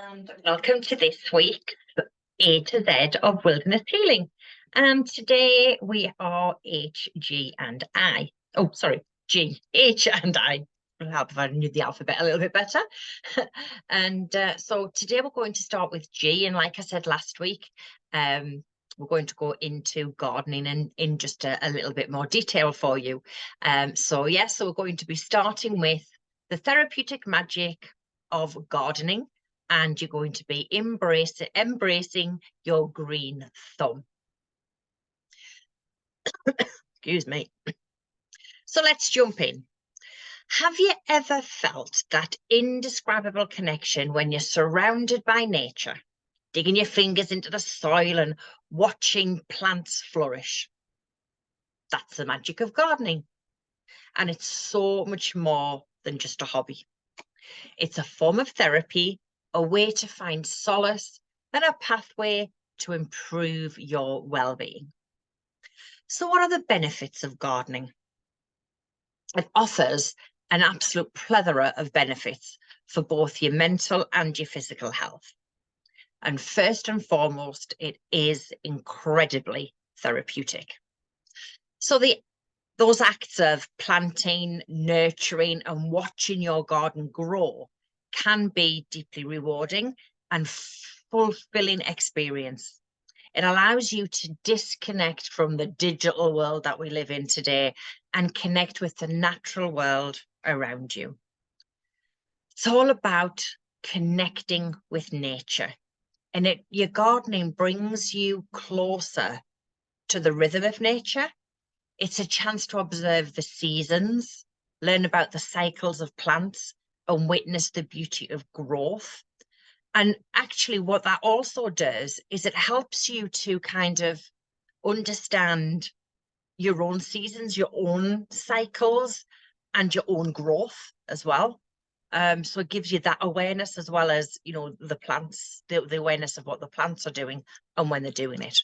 And welcome to this week's A to Z of Wilderness Healing. And today we are H, G, and I. Oh, sorry, G, H, and I. It'll help if I knew the alphabet a little bit better. And so today we're going to start with G. And like I said last week, we're going to go into gardening and in just a little bit more detail for you. So we're going to be starting with the therapeutic magic of gardening, and you're going to be embracing your green thumb. Excuse me. So let's jump in. Have you ever felt that indescribable connection when you're surrounded by nature, digging your fingers into the soil and watching plants flourish? That's the magic of gardening. And it's so much more than just a hobby. It's a form of therapy, a way to find solace, and a pathway to improve your well-being. So what are the benefits of gardening? It offers an absolute plethora of benefits for both your mental and your physical health. And first and foremost, it is incredibly therapeutic. So those acts of planting, nurturing, and watching your garden grow can be deeply rewarding and fulfilling experience. It allows you to disconnect from the digital world that we live in today and connect with the natural world around you. It's all about connecting with nature, and your gardening brings you closer to the rhythm of nature. It's a chance to observe the seasons, learn about the cycles of plants, and witness the beauty of growth. And actually, what that also does is it helps you to kind of understand your own seasons, your own cycles, and your own growth as well. So it gives you that awareness as well as, the plants, the awareness of what the plants are doing and when they're doing it.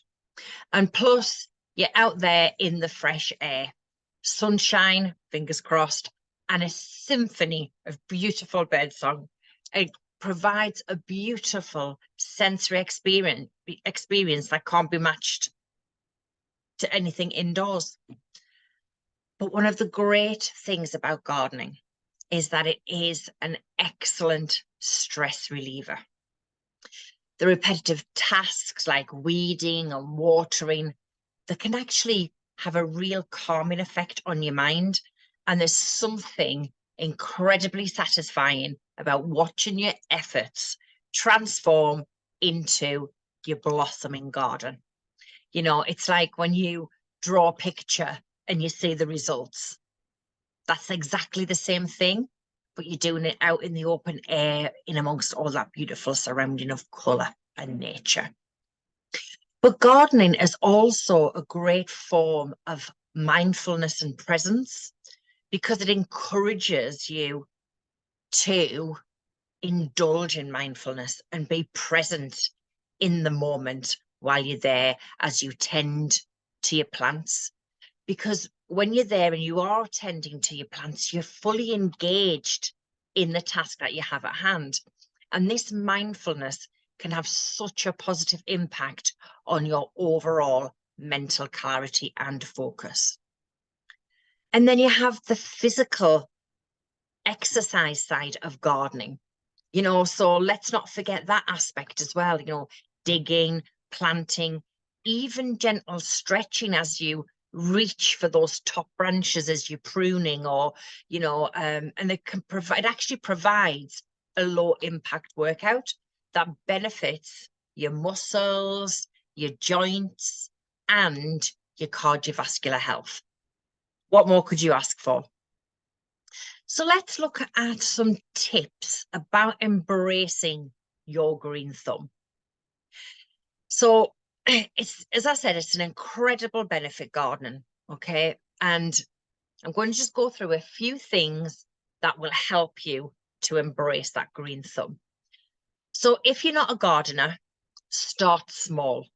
And plus, you're out there in the fresh air, sunshine, fingers crossed, and a symphony of beautiful birdsong. It provides a beautiful sensory experience that can't be matched to anything indoors. But one of the great things about gardening is that it is an excellent stress reliever. The repetitive tasks like weeding and watering, that can actually have a real calming effect on your mind. And there's something incredibly satisfying about watching your efforts transform into your blossoming garden. It's like when you draw a picture and you see the results. That's exactly the same thing, but you're doing it out in the open air in amongst all that beautiful surrounding of colour and nature. But gardening is also a great form of mindfulness and presence, because it encourages you to indulge in mindfulness and be present in the moment while you're there as you tend to your plants. Because when you're there and you are tending to your plants, you're fully engaged in the task that you have at hand. And this mindfulness can have such a positive impact on your overall mental clarity and focus. And then you have the physical exercise side of gardening, so let's not forget that aspect as well, digging, planting, even gentle stretching as you reach for those top branches as you're pruning, or and it actually provides a low impact workout that benefits your muscles, your joints, and your cardiovascular health. What more could you ask for? So let's look at some tips about embracing your green thumb. So as I said, it's an incredible benefit, gardening, okay? And I'm going to just go through a few things that will help you to embrace that green thumb. So if you're not a gardener, start small.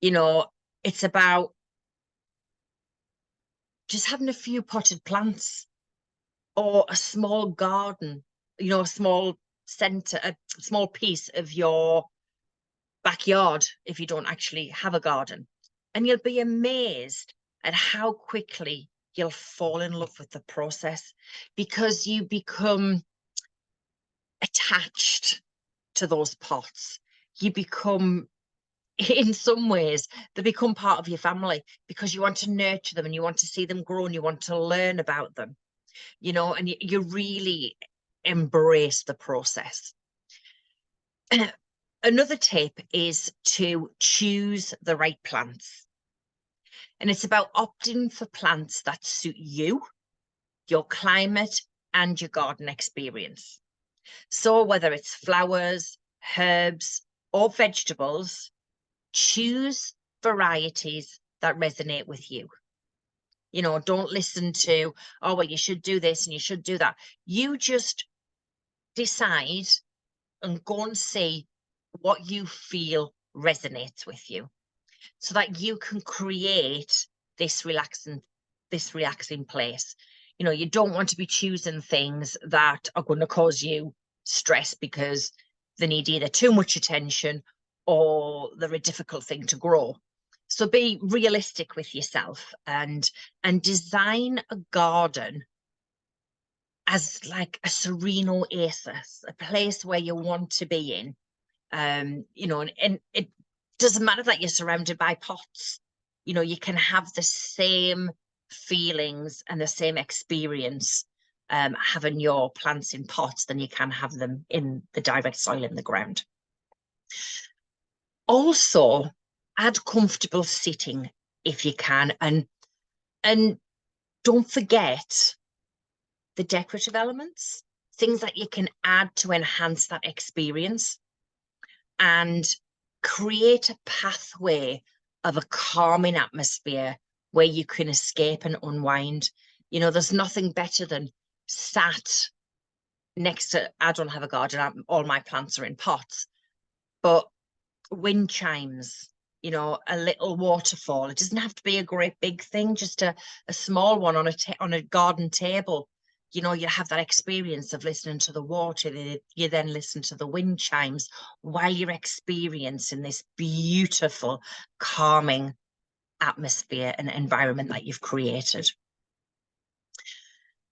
It's about just having a few potted plants or a small garden, a small center, a small piece of your backyard if you don't actually have a garden. And you'll be amazed at how quickly you'll fall in love with the process, because you become attached to those pots. You become, in some ways, they become part of your family, because you want to nurture them and you want to see them grow and you want to learn about them, you know, and you really embrace the process. Another tip is to choose the right plants. And it's about opting for plants that suit you, your climate, and your garden experience. So whether it's flowers, herbs, or vegetables, choose varieties that resonate with you. You know, don't listen to, oh, well, you should do this and you should do that. You just decide and go and see what you feel resonates with you, so that you can create this relaxing place. You know, you don't want to be choosing things that are going to cause you stress because they need either too much attention or they're a difficult thing to grow. So be realistic with yourself and design a garden as like a serene oasis, a place where you want to be in. You know, and it doesn't matter that you're surrounded by pots. You know, you can have the same feelings and the same experience having your plants in pots than you can have them in the direct soil in the ground. Also, add comfortable sitting if you can, and don't forget the decorative elements, things that you can add to enhance that experience and create a pathway of a calming atmosphere where you can escape and unwind. You know, there's nothing better than sat next to, I don't have a garden, all my plants are in pots, but wind chimes, you know, a little waterfall. It doesn't have to be a great big thing, just a small one on a garden table. You know, you have that experience of listening to the water. You then listen to the wind chimes while you're experiencing this beautiful, calming atmosphere and environment that you've created.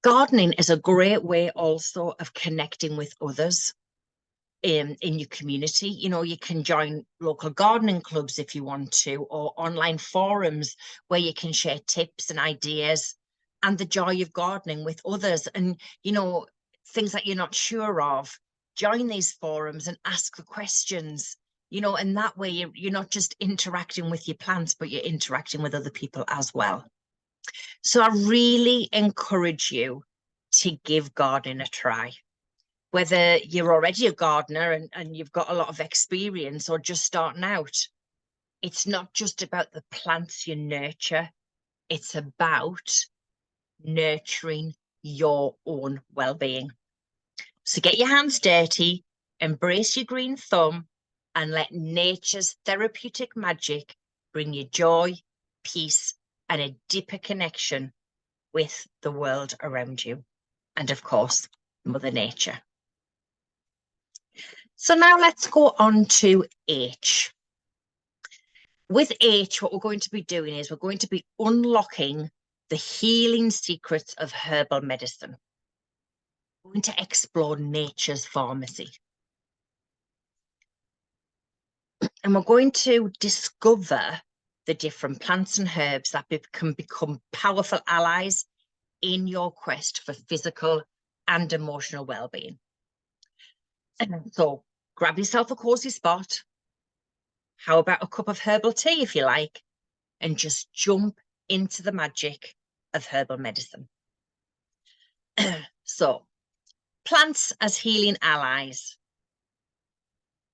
Gardening is a great way also of connecting with others in your community. You know, you can join local gardening clubs if you want to, or online forums where you can share tips and ideas and the joy of gardening with others. And, you know, things that you're not sure of, join these forums and ask the questions, you know, and that way you're not just interacting with your plants, but you're interacting with other people as well. So I really encourage you to give gardening a try. Whether you're already a gardener and you've got a lot of experience or just starting out, it's not just about the plants you nurture, it's about nurturing your own well-being. So get your hands dirty, embrace your green thumb, and let nature's therapeutic magic bring you joy, peace, and a deeper connection with the world around you. And of course, Mother Nature. So now let's go on to H. With H, what we're going to be doing is we're going to be unlocking the healing secrets of herbal medicine. We're going to explore nature's pharmacy. And we're going to discover the different plants and herbs that can become powerful allies in your quest for physical and emotional well-being. So grab yourself a cozy spot. How about a cup of herbal tea if you like, and just jump into the magic of herbal medicine. So, plants as healing allies.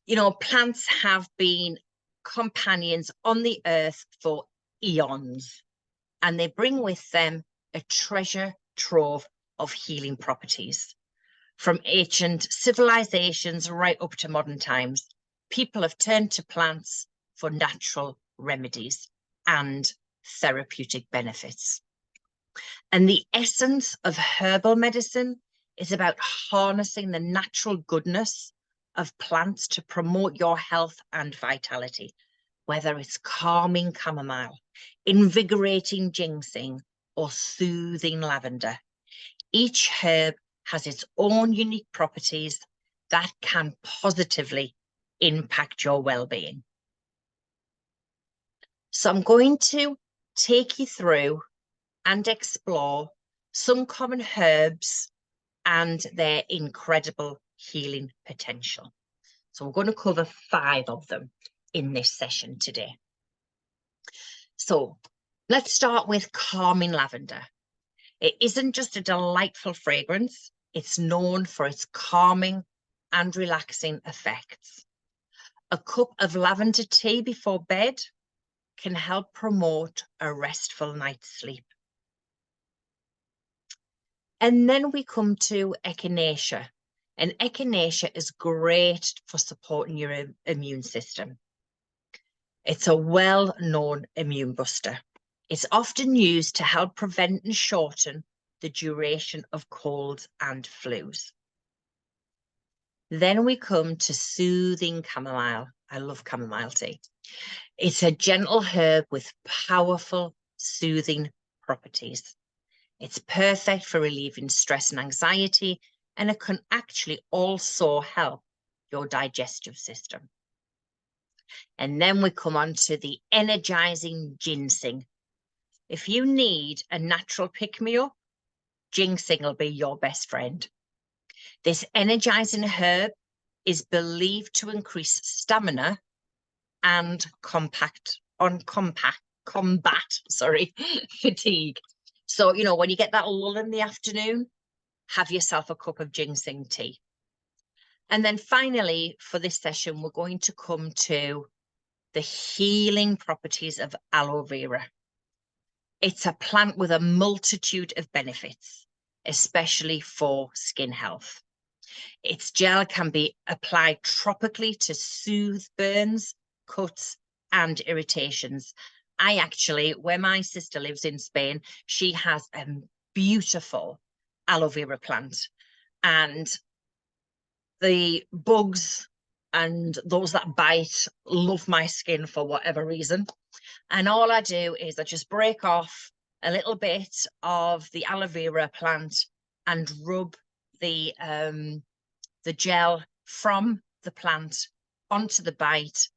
You know, plants have been companions on the earth for eons, and they bring with them a treasure trove of healing properties. From ancient civilizations right up to modern times, people have turned to plants for natural remedies and therapeutic benefits. And the essence of herbal medicine is about harnessing the natural goodness of plants to promote your health and vitality, whether it's calming chamomile, invigorating ginseng, or soothing lavender. Each herb has its own unique properties that can positively impact your well-being. So I'm going to take you through and explore some common herbs and their incredible healing potential. So we're going to cover 5 of them in this session today. So let's start with calming lavender. It isn't just a delightful fragrance, it's known for its calming and relaxing effects. A cup of lavender tea before bed can help promote a restful night's sleep. And then we come to echinacea. And echinacea is great for supporting your immune system. It's a well-known immune booster. It's often used to help prevent and shorten the duration of colds and flus. Then we come to soothing chamomile. I love chamomile tea. It's a gentle herb with powerful soothing properties. It's perfect for relieving stress and anxiety, and it can actually also help your digestive system. And then we come on to the energizing ginseng. If you need a natural pick-me-up, ginseng will be your best friend. This energizing herb is believed to increase stamina and combat fatigue. So, you know, when you get that lull in the afternoon, have yourself a cup of ginseng tea. And then finally, for this session, we're going to come to the healing properties of aloe vera. It's a plant with a multitude of benefits, especially for skin health. Its gel can be applied topically to soothe burns, cuts, and irritations. Where my sister lives in Spain, she has a beautiful aloe vera plant, and the bugs and those that bite love my skin for whatever reason. And all I do is I just break off a little bit of the aloe vera plant and rub the gel from the plant onto the bite,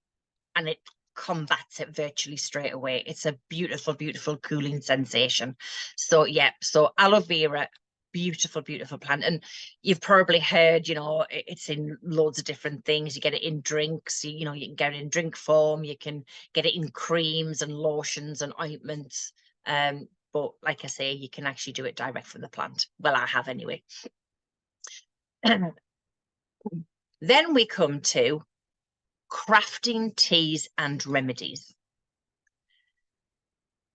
and it combats it virtually straight away. It's a beautiful, beautiful cooling sensation. So yeah, so aloe vera, beautiful, beautiful plant. And you've probably heard, you know, it's in loads of different things. You get it in drinks, you know, you can get it in drink form, you can get it in creams and lotions and ointments. But like I say, you can actually do it direct from the plant. Well, I have anyway. Then we come to crafting teas and remedies.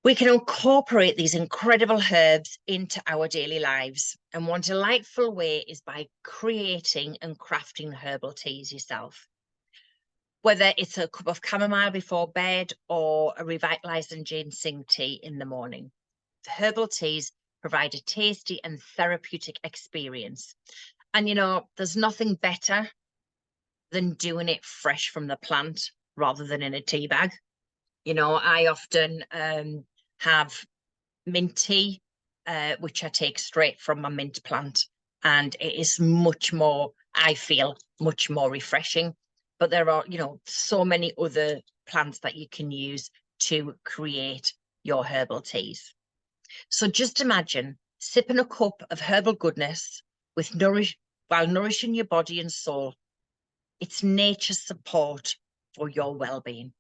We can incorporate these incredible herbs into our daily lives, and one delightful way is by creating and crafting herbal teas yourself. Whether it's a cup of chamomile before bed or a revitalizing ginseng tea in the morning, the herbal teas provide a tasty and therapeutic experience. And you know, there's nothing better than doing it fresh from the plant rather than in a tea bag. You know, I often have mint tea, which I take straight from my mint plant, and it is much more, I feel, much more refreshing. But there are, you know, so many other plants that you can use to create your herbal teas. So just imagine sipping a cup of herbal goodness while nourishing your body and soul. It's nature's support for your well-being.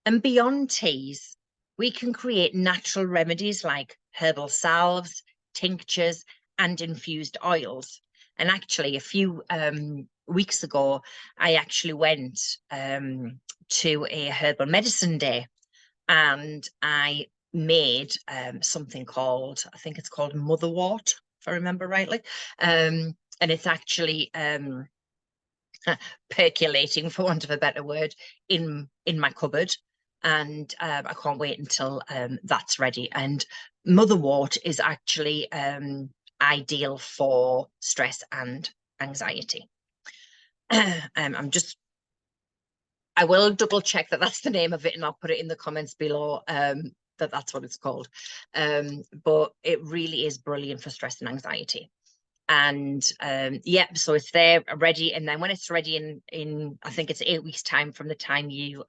And beyond teas, we can create natural remedies like herbal salves, tinctures, and infused oils. And actually, a few weeks ago, I actually went to a herbal medicine day, and I made something called, I think it's called motherwort, if I remember rightly. And it's actually percolating, for want of a better word, in my cupboard. And I can't wait until that's ready. And motherwort is actually ideal for stress and anxiety. I will double check that that's the name of it, and I'll put it in the comments below, that's what it's called. But it really is brilliant for stress and anxiety. And yeah, so it's there ready, and then when it's ready in I think it's 8 weeks time from the time you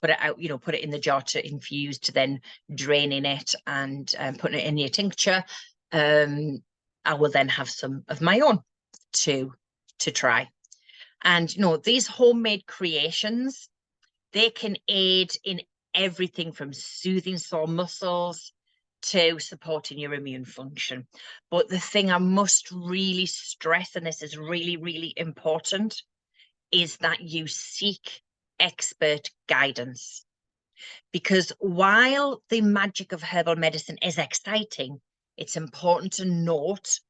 put it out, put it in the jar to infuse, to then draining it and putting it in your tincture. I will then have some of my own to try. And these homemade creations, they can aid in everything from soothing sore muscles to supporting your immune function. But the thing I must really stress, and this is really, really important, is that you seek expert guidance. Because while the magic of herbal medicine is exciting, it's important to note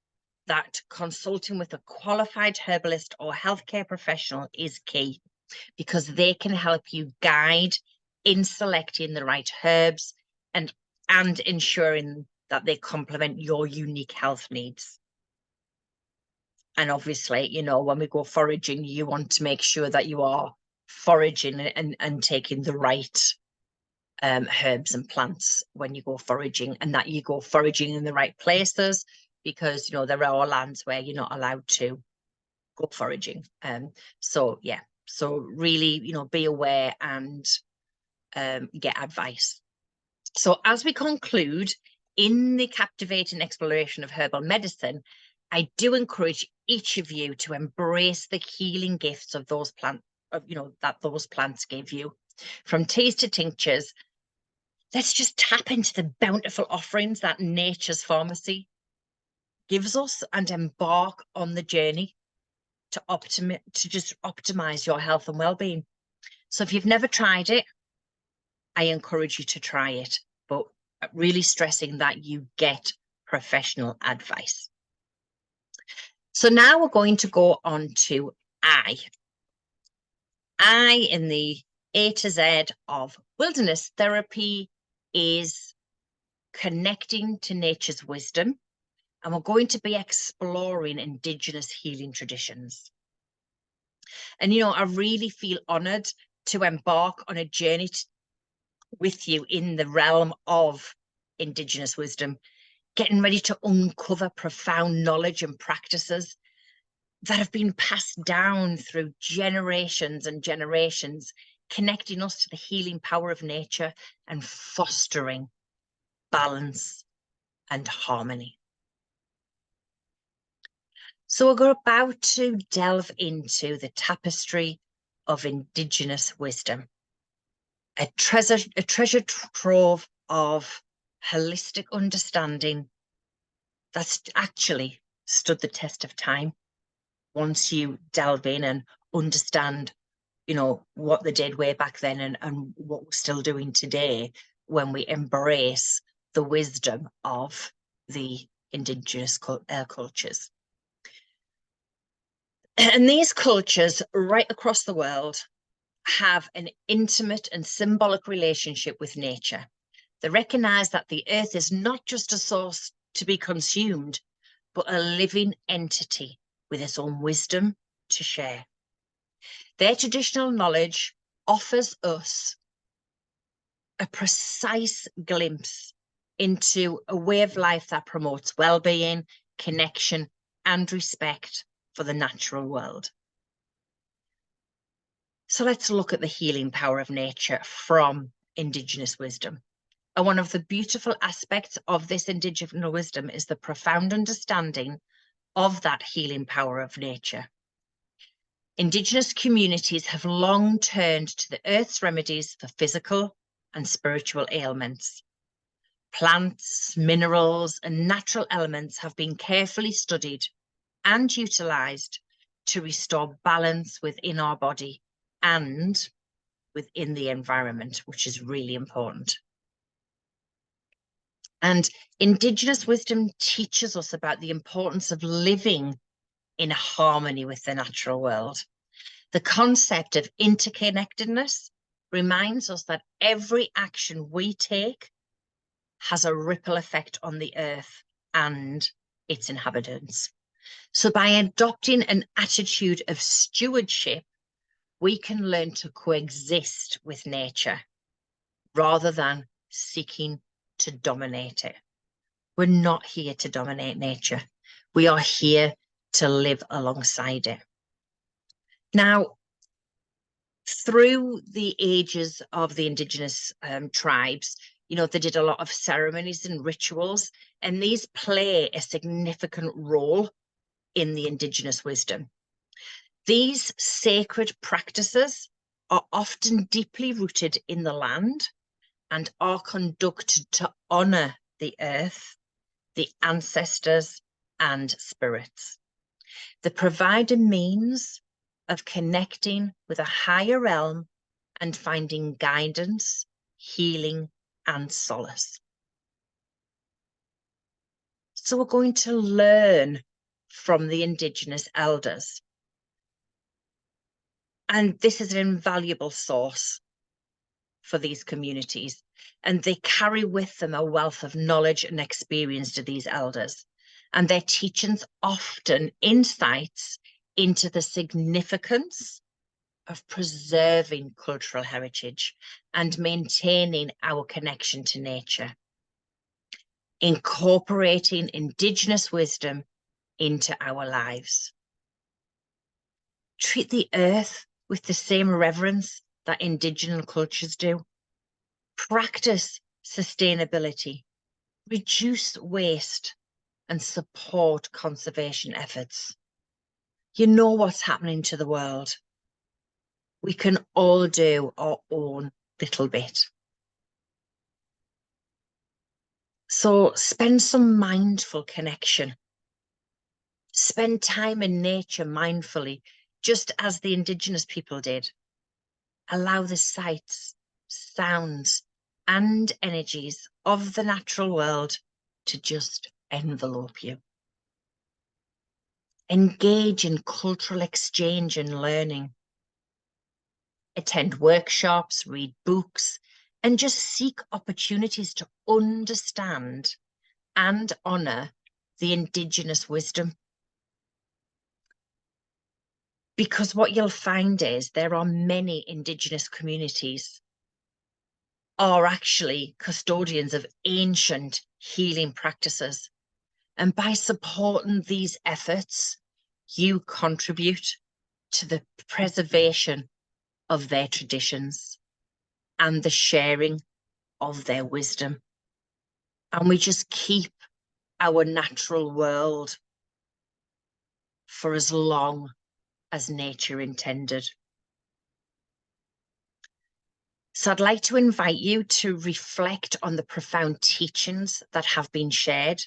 that consulting with a qualified herbalist or healthcare professional is key, because they can help you guide in selecting the right herbs and ensuring that they complement your unique health needs. And obviously, when we go foraging, you want to make sure that you are foraging and taking the right herbs and plants when you go foraging, and that you go foraging in the right places, because there are lands where you're not allowed to go foraging. So yeah, so really, be aware and get advice. So as we conclude in the captivating exploration of herbal medicine, I do encourage each of you to embrace the healing gifts of those plants, that those plants give you. From teas to tinctures, let's just tap into the bountiful offerings that nature's pharmacy gives us and embark on the journey to just optimize your health and well-being. So if you've never tried it, I encourage you to try it, but really stressing that you get professional advice. So now we're going to go on to I in the A to Z of wilderness therapy is connecting to nature's wisdom, and we're going to be exploring Indigenous healing traditions. And, I really feel honoured to embark on a journey with you in the realm of Indigenous wisdom, getting ready to uncover profound knowledge and practices that have been passed down through generations and generations, connecting us to the healing power of nature and fostering balance and harmony. So we're about to delve into the tapestry of Indigenous wisdom, a treasure trove of holistic understanding that's actually stood the test of time. Once you delve in and understand, what they did way back then and what we're still doing today, when we embrace the wisdom of the Indigenous cultures. And these cultures right across the world have an intimate and symbolic relationship with nature. They recognize that the earth is not just a source to be consumed, but a living entity with its own wisdom to share. Their traditional knowledge offers us a precise glimpse into a way of life that promotes well-being, connection, and respect for the natural world. So let's look at the healing power of nature from Indigenous wisdom. And one of the beautiful aspects of this Indigenous wisdom is the profound understanding of that healing power of nature. Indigenous communities have long turned to the earth's remedies for physical and spiritual ailments. Plants, minerals, and natural elements have been carefully studied and utilised to restore balance within our body and within the environment, which is really important. And Indigenous wisdom teaches us about the importance of living in harmony with the natural world. The concept of interconnectedness reminds us that every action we take has a ripple effect on the earth and its inhabitants. So by adopting an attitude of stewardship, we can learn to coexist with nature rather than seeking to dominate it. We're not here to dominate nature. We are here to live alongside it. Now, through the ages of the indigenous tribes, they did a lot of ceremonies and rituals, and these play a significant role in the indigenous wisdom. These sacred practices are often deeply rooted in the land and are conducted to honour the earth, the ancestors, and spirits. They provide a means of connecting with a higher realm and finding guidance, healing, and solace. So we're going to learn from the indigenous elders. And this is an invaluable source for these communities. And they carry with them a wealth of knowledge and experience to these elders. And their teachings often insights into the significance of preserving cultural heritage and maintaining our connection to nature, incorporating indigenous wisdom into our lives. Treat the earth with the same reverence that indigenous cultures do. Practice sustainability, reduce waste, and support conservation efforts. You know what's happening to the world. We can all do our own little bit. So spend some mindful connection. Spend time in nature mindfully, just as the indigenous people did. Allow the sights, sounds, and energies of the natural world to just envelope you. Engage in cultural exchange and learning. Attend workshops, read books, and just seek opportunities to understand and honour the indigenous wisdom. Because what you'll find is there are many indigenous communities are actually custodians of ancient healing practices. And by supporting these efforts, you contribute to the preservation of their traditions and the sharing of their wisdom. And we just keep our natural world for as long as nature intended. So I'd like to invite you to reflect on the profound teachings that have been shared.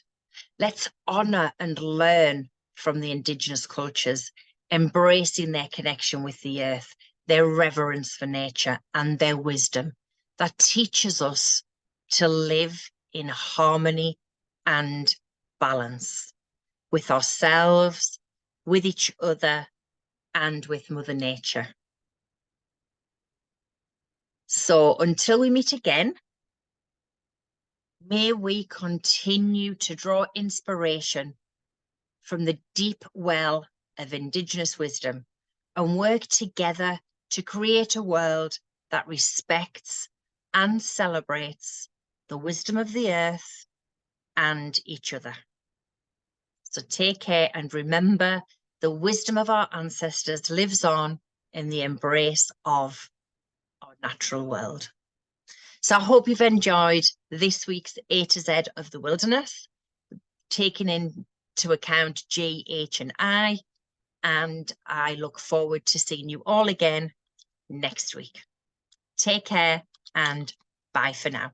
Let's honour and learn from the indigenous cultures, embracing their connection with the earth, their reverence for nature, and their wisdom that teaches us to live in harmony and balance with ourselves, with each other, and with Mother Nature. So until we meet again, may we continue to draw inspiration from the deep well of indigenous wisdom and work together to create a world that respects and celebrates the wisdom of the earth and each other. So take care and remember, the wisdom of our ancestors lives on in the embrace of our natural world. So I hope you've enjoyed this week's A to Z of the wilderness, taking into account G, H, and I look forward to seeing you all again next week. Take care and bye for now.